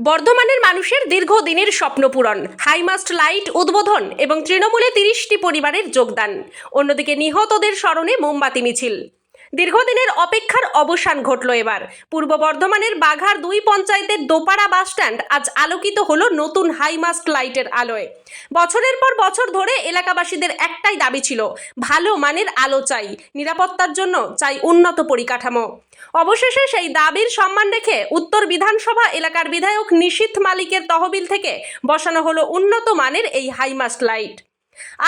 বর্ধমানের মানুষের দীর্ঘদিনের স্বপ্নপূরণ, হাইমাস্ট লাইট উদ্বোধন এবং তৃণমূলে 30টি পরিবারের যোগদান। অন্যদিকে নিহতদের স্মরণে মোমবাতি মিছিল। দীর্ঘদিনের অপেক্ষার অবসান ঘটল এবার। পূর্ব বর্ধমানের বাঘার 2 পঞ্চায়েতের দোপাড়া বাসস্ট্যান্ড আজ আলোকিত হলো নতুন হাইমাস্ট লাইটের আলোয়। বছরের পর বছর ধরে এলাকাবাসীদের একটাই দাবি ছিল, ভালো মানের আলো চাই, নিরাপত্তার জন্য চাই উন্নত পরিকাঠামো। অবশেষে সেই দাবির সম্মান রেখে উত্তর বিধানসভা এলাকার বিধায়ক নিশীথ মালিকের তহবিল থেকে বসানো হলো উন্নত মানের এই হাইমাস্ট লাইট।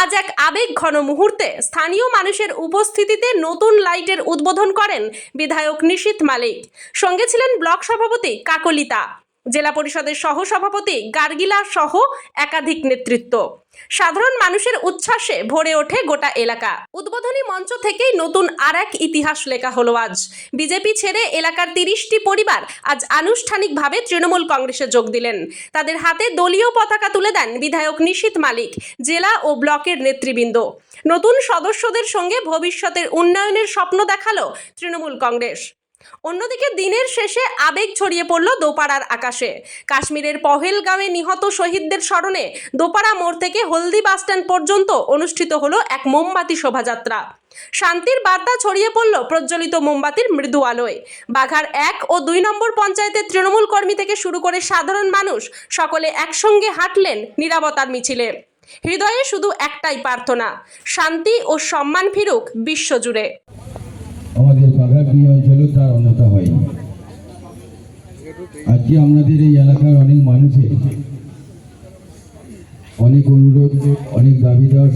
আজ এক আবেগ ঘন মুহূর্তে স্থানীয় মানুষের উপস্থিতিতে নতুন লাইটের উদ্বোধন করেন বিধায়ক নিশীথ মালিক। সঙ্গে ছিলেন ব্লক সভাপতি কাকলিতা, জেলা পরিষদের সহসভাপতি গার্গিলা সহ একাধিক নেতৃত্ব। সাধারণ মানুষের উচ্ছ্বাসে ভরে ওঠে গোটা এলাকা। উদ্বোধনী মঞ্চ থেকেই নতুন আরেক ইতিহাস লেখা হলো আজ। বিজেপি ছেড়ে এলাকার 30টি পরিবার আজ আনুষ্ঠানিকভাবে তৃণমূল কংগ্রেসে যোগ দিলেন। তাদের হাতে দলীয় পতাকা তুলে দেন বিধায়ক নিশীথ মালিক, জেলা ও ব্লকের নেতৃবৃন্দ। নতুন সদস্যদের সঙ্গে ভবিষ্যতের উন্নয়নের স্বপ্ন দেখালো তৃণমূল কংগ্রেস। অন্যদিকে দিনের শেষে আবেগ ছড়িয়ে পড়ল দোপাড়ার আকাশে। কাশ্মীরের পহেলগাঁওয়ে নিহত শহীদদের স্মরণে দোপাড়া মোড় থেকে হলদি বাসস্ট্যান্ড পর্যন্ত অনুষ্ঠিত হলো এক মোমবাতি শোভাযাত্রা। শান্তির বার্তা ছড়িয়ে পড়ল প্রজ্বলিত মোমবাতির মৃদু আলোয়। বাঘার 1 ও 2 নম্বর পঞ্চায়েতের তৃণমূল কর্মী থেকে শুরু করে সাধারণ মানুষ সকলে একসঙ্গে হাঁটলেন নীরবতার মিছিলে। হৃদয়ে শুধু একটাই প্রার্থনা, শান্তি ও সম্মান ফিরুক বিশ্বজুড়ে। আমাদের বাঘার 2 অঞ্চলে তার অন্যতা হয়নি। আজকে আমাদের এই এলাকার অনেক মানুষের অনেক অনুরোধ, অনেক দাবি দেওয়ার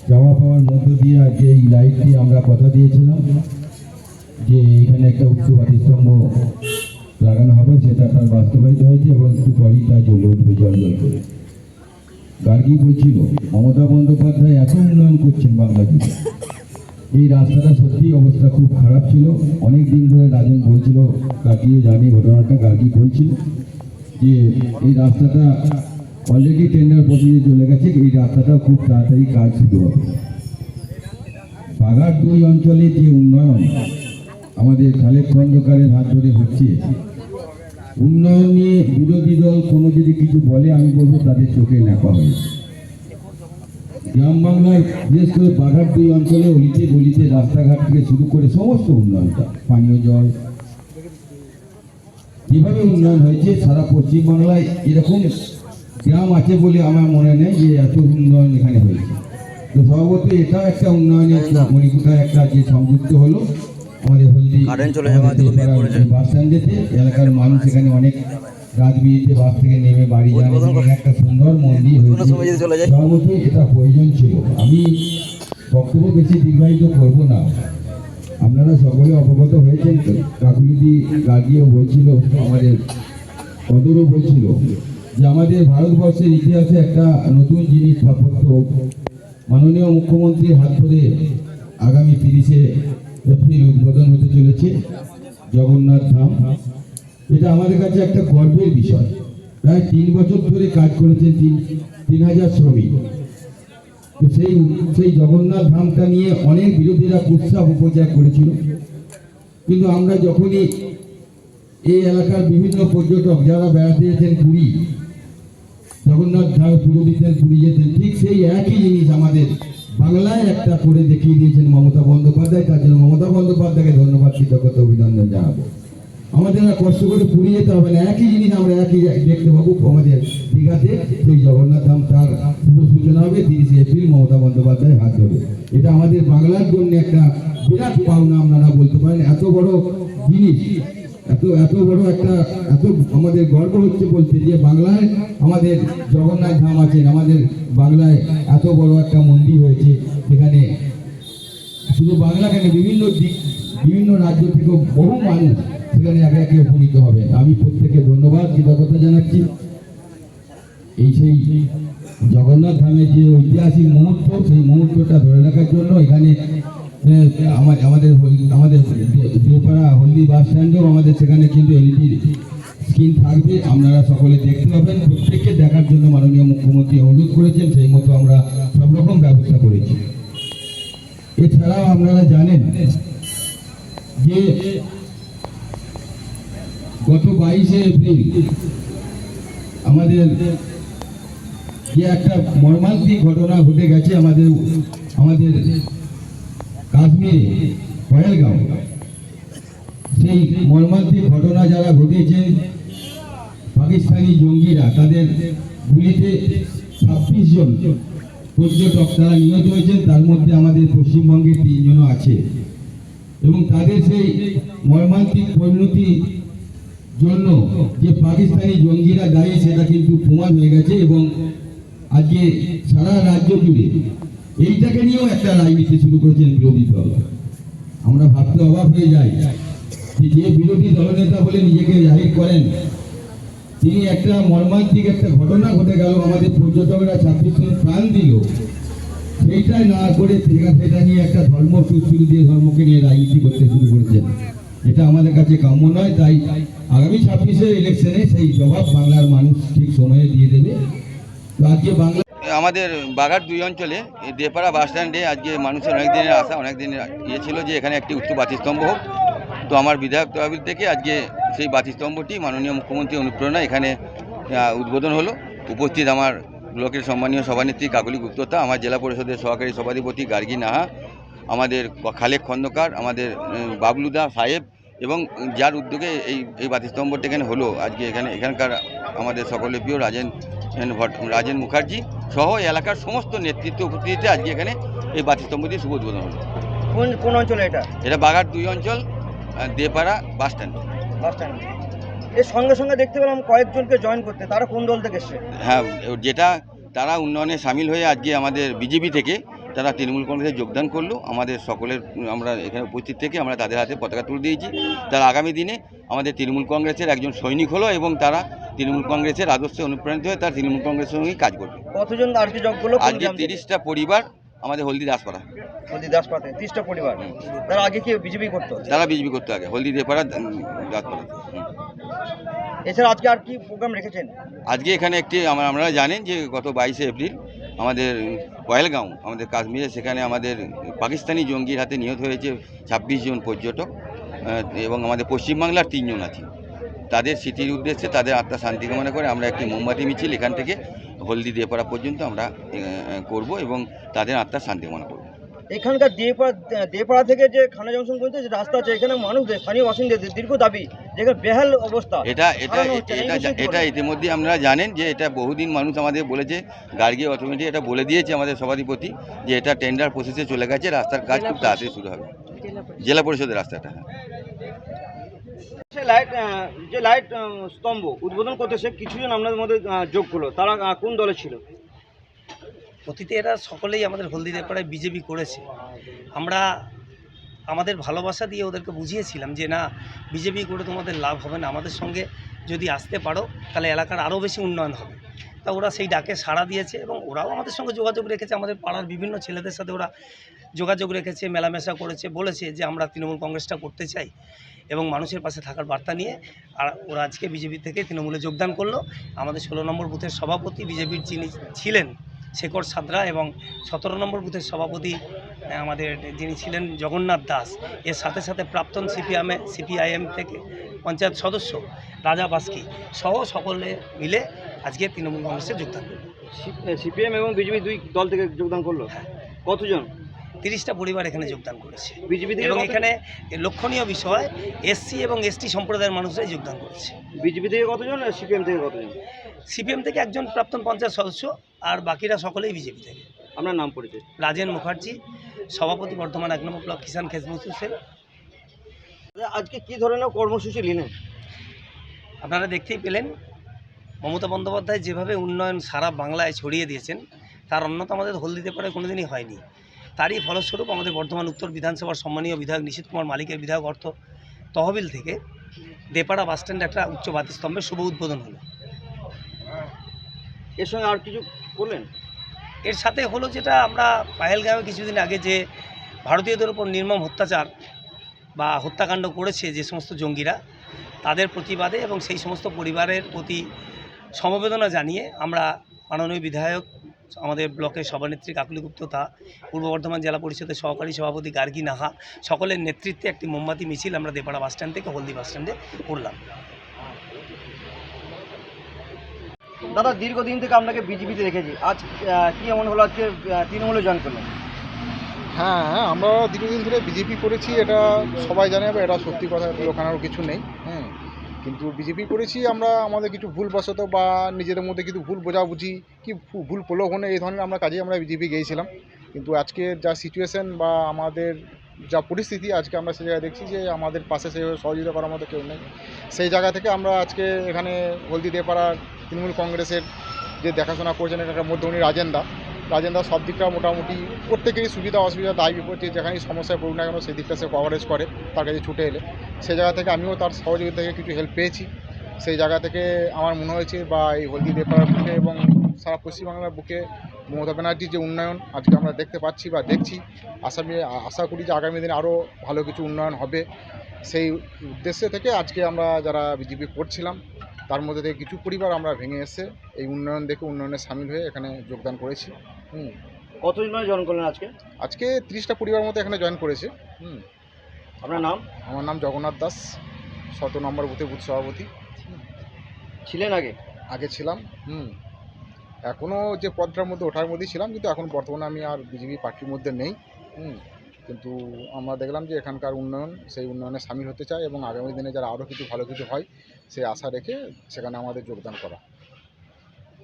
জমা পাওয়ার মধ্য দিয়ে আজকে এই লাইটটি আমরা কথা দিয়েছিলাম যে এখানে একটা উচ্চ বাতিস্তম্ভ লাগানো হবে, সেটা তার বাস্তবায়িত হয়েছে এবং একটু পরেই তা জ্বলে উঠবে জল করে। গার্গী বলছিল মমতা বন্দ্যোপাধ্যায় এত উন্নয়ন করছেন বাংলা জুড়ে, এই রাস্তাটা সত্যি অবস্থা খুব খারাপ ছিল। অনেক দিন ধরে রাজন বলছিল, গার্গিও জানি ঘটনাটা, গার্গী বলছিল যে এই রাস্তাটা অলরেডি টেন্ডার পর্যন্ত চলে গেছে, এই রাস্তাটা খুব তাড়াতাড়ি কাজ শুরু হবে। বাঘার 2 অঞ্চলের যে উন্নয়ন আমাদের খালেদ খন্দকারের হাত ধরে হচ্ছে, উন্নয়ন নিয়ে বিরোধী দল কোনো যদি কিছু বলে আমি বলবো তাদের চোখে ন্যাপা হয়েছে। গ্রাম বাংলার বিশেষ করে বাঘার 2 অঞ্চলে অলিতে গলিতে রাস্তাঘাট থেকে শুরু করে সমস্ত উন্নয়নটা, পানীয় জল যেভাবে উন্নয়ন হয়েছে, সারা পশ্চিমবাংলায় এরকম গ্রাম আছে বলে আমার মনে নেই যে এত উন্নয়ন এখানে হয়েছে। তো স্বভাবত এটাও একটা উন্নয়নের মণিপুরটা একটা যে সংযুক্ত হলো আমাদের হলদি বাস স্ট্যান্ডেতে। এলাকার মানুষ এখানে অনেক রাত বিয়েতে বাস থেকে নেমে বাড়ি যান, একটা সুন্দর মন্দির হয়েছে। স্বভাবত এটা প্রয়োজন ছিল। আমি বক্তব্য বেশি দীর্ঘায়িত করবো না, আপনারা সকলে অবগত হয়েছেন। কাকুলিদি গার্গীও বলছিল, আমাদের কদরও বলছিল যে আমাদের ভারতবর্ষের ইতিহাসে একটা নতুন জিনিস স্থাপত্য মাননীয় মুখ্যমন্ত্রীর হাত ধরে আগামী 30শে এপ্রিল উদ্বোধন হতে চলেছে জগন্নাথ ধাম। এটা আমাদের কাছে একটা গর্বের বিষয়। প্রায় 3 বছর ধরে কাজ করেছেন 3000 শ্রমিক। তো সেই জগন্নাথ ধামটা নিয়ে অনেক বিরোধীরা কুৎসা অপপ্রচার করেছিল, কিন্তু আমরা যখনই এই এলাকার বিভিন্ন পর্যটক যারা বেড়াতে যেতেন পুরী, জগন্নাথ ধাম পুরো দিতেন, পুরী যেতেন, ঠিক সেই একই জিনিস আমাদের বাংলায় একটা করে দেখিয়ে দিয়েছেন মমতা বন্দ্যোপাধ্যায়। তার জন্য মমতা বন্দ্যোপাধ্যায়কে ধন্যবাদ, কৃতজ্ঞতা, অভিনন্দন জানাবো। আমাদের আর কষ্ট করে পুরী যেতে হবে না, একই জিনিস আমরা একই দেখতে পাবো আমাদের দীঘাতে। সেই জগন্নাথ ধাম তার শুভ সূচনা হবে 30শে এপ্রিল মমতা বন্দ্যোপাধ্যায়ের হাত ধরে। এটা আমাদের বাংলার জন্য একটা বিরাট পাওনা আপনারা বলতে পারেন। এত বড় জিনিস, এত বড় একটা, এত আমাদের গর্ব হচ্ছে বলতে যে বাংলায় আমাদের জগন্নাথ ধাম আছেন, আমাদের বাংলায় এত বড় একটা মন্দির হয়েছে, যেখানে শুধু বাংলা কেন বিভিন্ন রাজ্য থেকে বহু মানুষ সেখানে একে একে উপনীত হবে। আমি প্রত্যেকে ধন্যবাদ, কৃতজ্ঞতা জানাচ্ছি। এই সেই জগন্নাথ ধামের যে ঐতিহাসিক মুহূর্ত, সেই মুহূর্তটা ধরে রাখার জন্য এখানে আমাদের দোপাড়া হলদি বাস স্ট্যান্ডেও আমাদের সেখানে কিন্তু এলইডি স্ক্রিন থাকবে, আপনারা সকলে দেখতে পাবেন। প্রত্যেককে দেখার জন্য মাননীয় মুখ্যমন্ত্রী অনুরোধ করেছেন, সেই মতো আমরা সব রকম ব্যবস্থা করেছি। এছাড়াও আপনারা জানেন যে গত 22শে এপ্রিল আমাদের যে একটা মর্মান্তিক ঘটনা ঘটে গেছে আমাদের কাশ্মীরে পহেলগাঁও, সেই মর্মান্তিক ঘটনা যারা ঘটেছে পাকিস্তানি জঙ্গিরা, তাদের গুলিতে 26 জন পর্যটক তারা নিহত হয়েছেন, তার মধ্যে আমাদের পশ্চিমবঙ্গের 3 জন আছে। এবং তাদের সেই মর্মান্তিক পরিণতি জন্য যে পাকিস্তানি জঙ্গিরা দায়ী সেটা কিন্তু প্রমাণ হয়ে গেছে। এবং আজকে সারা রাজ্য জুড়ে এইটাকে নিয়েও একটা রাজনীতি শুরু করেছেন বিরোধী দল। আমরা ভাবতে অবাক হয়ে যাই যে বিরোধী দলনেতা বলে নিজেকে জাহির করেন, তিনি একটা মর্মান্তিক একটা ঘটনা ঘটে গেল, আমাদের পর্যটকরা 26 জন প্রাণ দিল, সেইটাই না করে সেটা নিয়ে একটা ধর্ম সুশ্রী দিয়ে ধর্মকে নিয়ে রাজনীতি করতে শুরু করেছেন। এটা আমাদের কাছে কাম্য নয়। তাই আগামী 26-এর ইলেকশনে সেই জবাব বাংলার মানুষ ঠিক সময়ে দিয়ে দেবে। তো আজকে বাংলা আমাদের বাঘাট 2 অঞ্চলে এই দেপাড়া বাস স্ট্যান্ডে আজকে মানুষের অনেক দিনের আশা, অনেক দিনের ইয়ে ছিল যে এখানে একটি উচ্চ বাতিস্তম্ভ হোক। তো আমার বিধায়ক তহবিল থেকে আজকে সেই বাতিস্তম্ভটি মাননীয় মুখ্যমন্ত্রী অনুপ্রেরণা এখানে উদ্বোধন হলো। উপস্থিত আমার ব্লকের সম্মানীয় সভানেত্রী কাকলি গুপ্ততা, আমার জেলা পরিষদের সহকারী সভাধিপতি গার্গী নাহা, আমাদের খালেক খন্দকার, আমাদের বাবলুদা সাহেব, এবং যার উদ্যোগে এই বাতিস্তম্ভটি এখানে হলো আজকে এখানকার আমাদের সকলের প্রিয় রাজেন মুখার্জি সহ এলাকার সমস্ত নেতৃত্ব উপস্থিতিতে আজকে এখানে এই বাতিস্তম্ভটি শুভ উদ্বোধন হলো। কোন অঞ্চলে এটা বাঘাট 2 অঞ্চল, দেপাড়া বাস স্ট্যান্ড। এর সঙ্গে সঙ্গে দেখতে পেলাম কয়েকজনকে জয়েন করতে, তারা কোন দল থেকে এসছে? হ্যাঁ, যেটা তারা উন্নয়নে সামিল হয়ে আজকে আমাদের বিজেপি থেকে তারা তৃণমূল কংগ্রেসে যোগদান করলো। আমাদের সকলের আমরা এখানে উপস্থিত থেকে আমরা তাদের হাতে পতাকা তুলে দিয়েছি। তারা আগামী দিনে আমাদের তৃণমূল কংগ্রেসের একজন সৈনিক হলো এবং তারা তৃণমূল কংগ্রেসের আদর্শে অনুপ্রাণিত হয়ে তারা তৃণমূল কংগ্রেসের সঙ্গেই কাজ করবে। কতজন আর কি যোগ করলো? আজকে 30টা পরিবার আমাদের হলদি দাসপাড়া 30টা পরিবার। তারা আগে কি বিজেপি করতো? তারা বিজেপি করতে আগে হলদি দেপাড়া দাসপাড়া। এছাড়া আজকে আর কি প্রোগ্রাম রেখেছেন? আজকে এখানে একটি আপনারা জানেন যে গত 22শে এপ্রিল আমাদের পহেলগাঁও আমাদের কাশ্মীরে, সেখানে আমাদের পাকিস্তানি জঙ্গির হাতে নিহত হয়েছে 26 জন পর্যটক, এবং আমাদের পশ্চিমবাংলার 3 জন আছে। তাদের স্মৃতির উদ্দেশ্যে, তাদের আত্মা শান্তি কামনা করে আমরা একটি মোমবাতি মিছিল এখান থেকে হলদি দেপাড়া পর্যন্ত আমরা করব এবং তাদের আত্মার শান্তি কামনা করব। এখানকার দেপাড়া থেকে যে খানা জংশন পর্যন্ত যে রাস্তা আছে, এখানে মানুষদের, স্থানীয় বাসিন্দাদের দীর্ঘ দাবি, যেখানে বেহাল অবস্থা। এটা ইতিমধ্যে আপনারা জানেন যে এটা বহুদিন মানুষ আমাদের বলেছে, গার্গী অথরিটি এটা বলে দিয়েছে আমাদের সভাধিপতি যে এটা টেন্ডার প্রসেসে চলে গেছে, রাস্তার কাজ খুব তাড়াতাড়ি শুরু হবে, জেলা পরিষদের রাস্তাটা। যে লাইট স্তম্ভ উদ্বোধন করতে সে কিছুজন আপনাদের মধ্যে যোগ করলো, তারা কোন দলে ছিল? অতীতে এরা সকলেই আমাদের হলদি দেপাড়ায় বিজেপি করেছে। আমরা আমাদের ভালোবাসা দিয়ে ওদেরকে বুঝিয়েছিলাম যে না, বিজেপি করে তোমাদের লাভ হবে না, আমাদের সঙ্গে যদি আসতে পারো তাহলে এলাকার আরও বেশি উন্নয়ন হবে। তা ওরা সেই ডাকে সাড়া দিয়েছে এবং ওরাও আমাদের সঙ্গে যোগাযোগ রেখেছে। আমাদের পাড়ার বিভিন্ন ছেলেদের সাথে ওরা যোগাযোগ রেখেছে, মেলামেশা করেছে, বলেছে যে আমরা তৃণমূল কংগ্রেসটা করতে চাই এবং মানুষের পাশে থাকার বার্তা নিয়ে। আর ওরা আজকে বিজেপি থেকে তৃণমূলে যোগদান করলো। আমাদের 16 নম্বর বুথের সভাপতি বিজেপির যিনি ছিলেন শেখর সাদরা, এবং 17 নম্বর বুথের সভাপতি আমাদের যিনি ছিলেন জগন্নাথ দাস, এর সাথে সাথে প্রাক্তন সিপিআইএম থেকে পঞ্চায়েত সদস্য রাজা বাস্কি সহ সকলে মিলে আজকে তৃণমূল কংগ্রেসে যোগদান করল। সিপিএম এবং বিজেপি 2 দল থেকে যোগদান করলো। কতজন? 30টা পরিবার এখানে যোগদান করেছে বিজেপি থেকে। এবং এখানে লক্ষণীয় বিষয় এসসি এবং এসটি সম্প্রদায়ের মানুষরাই যোগদান করেছে। বিজেপি থেকে কতজন আর সিপিএম থেকে কতজন? সিপিএম থেকে একজন প্রাক্তন পঞ্চায়েত সদস্য, আর বাকিরা সকলেই বিজেপি থেকে। আপনার নাম পরিচয়? রাজেন মুখার্জি, সভাপতি বর্ধমান 1 নম্বর ব্লক কিষাণ খেজমজদুর সেল। আজকে কি ধরনের কর্মসূচি নিলেন? আপনারা দেখতেই পেলেন মমতা বন্দ্যোপাধ্যায় যেভাবে উন্নয়ন সারা বাংলায় ছড়িয়ে দিয়েছেন, তার অন্যতম আমাদের হলদি দেপাড়ায় কোনোদিনই হয়নি। তারই ফলস্বরূপ আমাদের বর্ধমান উত্তর বিধানসভার সম্মানীয় বিধায়ক নিশীথ কুমার মালিকের বিধায়ক অর্থ তহবিল থেকে দেপাড়া বাসস্ট্যান্ডে একটা উচ্চ বাতিস্তম্ভের শুভ উদ্বোধন হলো। এর সঙ্গে আর কিছু বললেন? এর সাথে হলো যেটা আমরা পহেলগাঁওয়ে কিছুদিন আগে যে ভারতীয়দের উপর নির্মম অত্যাচার বা হত্যাকাণ্ড করেছে যে সমস্ত জঙ্গিরা, তাদের প্রতিবাদে এবং সেই সমস্ত পরিবারের প্রতি সমবেদনা জানিয়ে আমরা মাননীয় বিধায়ক, আমাদের ব্লকের সভানেত্রী কাকলি গুপ্ততা, পূর্ব বর্ধমান জেলা পরিষদের সহকারী সভাপতি গার্গী নাহা সকলের নেতৃত্বে একটি মোমবাতি মিছিল আমরা দেপাড়া বাসস্ট্যান্ড থেকে হলদি বাসস্ট্যান্ডে করলাম। দাদা দীর্ঘদিন থেকে আপনাকে বিজেপিতে রেখেছি, আজ কি এমন হলো আজকে তৃণমূলে জয়েন করলেন? হ্যাঁ, আমরা দীর্ঘদিন ধরে বিজেপি করেছি, এটা সবাই জানে বা এটা সত্যি কথা, ওখানেও কিছু নেই। কিন্তু বিজেপি করেছি আমরা আমাদের কিছু ভুলবশত বা নিজেদের মধ্যে কিছু ভুল বোঝাবুঝি কি ভুল প্রলোভনে এই ধরনের আমরা কাজে আমরা বিজেপি গিয়েছিলাম। কিন্তু আজকে যা সিচুয়েশন বা আমাদের যা পরিস্থিতি, আজকে আমরা সেই জায়গায় দেখছি যে আমাদের পাশে সেভাবে সহযোগিতা করার মতো কেউ নেই। সেই জায়গা থেকে আমরা আজকে এখানে হলদিদেপাড়ার তৃণমূল কংগ্রেসের যে দেখাশোনা করছেন একটা মধ্যমণি রাজেন্দা সব দিকটা মোটামুটি প্রত্যেকেরই সুবিধা অসুবিধা দায় বিপত্তি যেখানেই সমস্যায় পড়ুক না কেন সেই দিকটা সে কভারেজ করে তার কাছে ছুটে এলে। সেই জায়গা থেকে আমিও তার সহযোগিতা থেকে কিছু হেল্প পেয়েছি। সেই জায়গা থেকে আমার মনে হয়েছে বা এই হলদিদেপাড়ার বুকে এবং সারা পশ্চিমবাংলার বুকে মমতা ব্যানার্জির যে উন্নয়ন আজকে আমরা দেখতে পাচ্ছি বা দেখছি, আশা করি যে আগামী দিনে আরও ভালো কিছু উন্নয়ন হবে। সেই উদ্দেশ্য থেকে আজকে আমরা যারা বিজেপি করছিলাম তার মধ্যে থেকে কিছু পরিবার আমরা ভেঙে এসে এই উন্নয়ন দেখে উন্নয়নে সামিল হয়ে এখানে যোগদান করেছি। কতদিন ধরে জয়েন করলেন আজকে? আজকে 30টা পরিবার মতো এখানে জয়েন করেছে। আপনার নাম? আমার নাম জগন্নাথ দাস, 17 নম্বর বুথে বুথ সভাপতি ছিলেন আগে? আগে ছিলাম। এখনও যে পদটার মধ্যে ওঠার মধ্যেই ছিলাম, কিন্তু এখন বর্তমানে আমি আর বিজেপি পার্টির মধ্যে নেই। কিন্তু আমরা দেখলাম যে এখানকার উন্নয়ন, সেই উন্নয়নে সামিল হতে চাই এবং আগামী দিনে যারা আরও কিছু ভালো কিছু হয় সেই আশা রেখে সেখানে আমাদের যোগদান করা।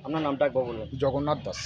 আপনার নামটা একবার বলবেন? জগন্নাথ দাস।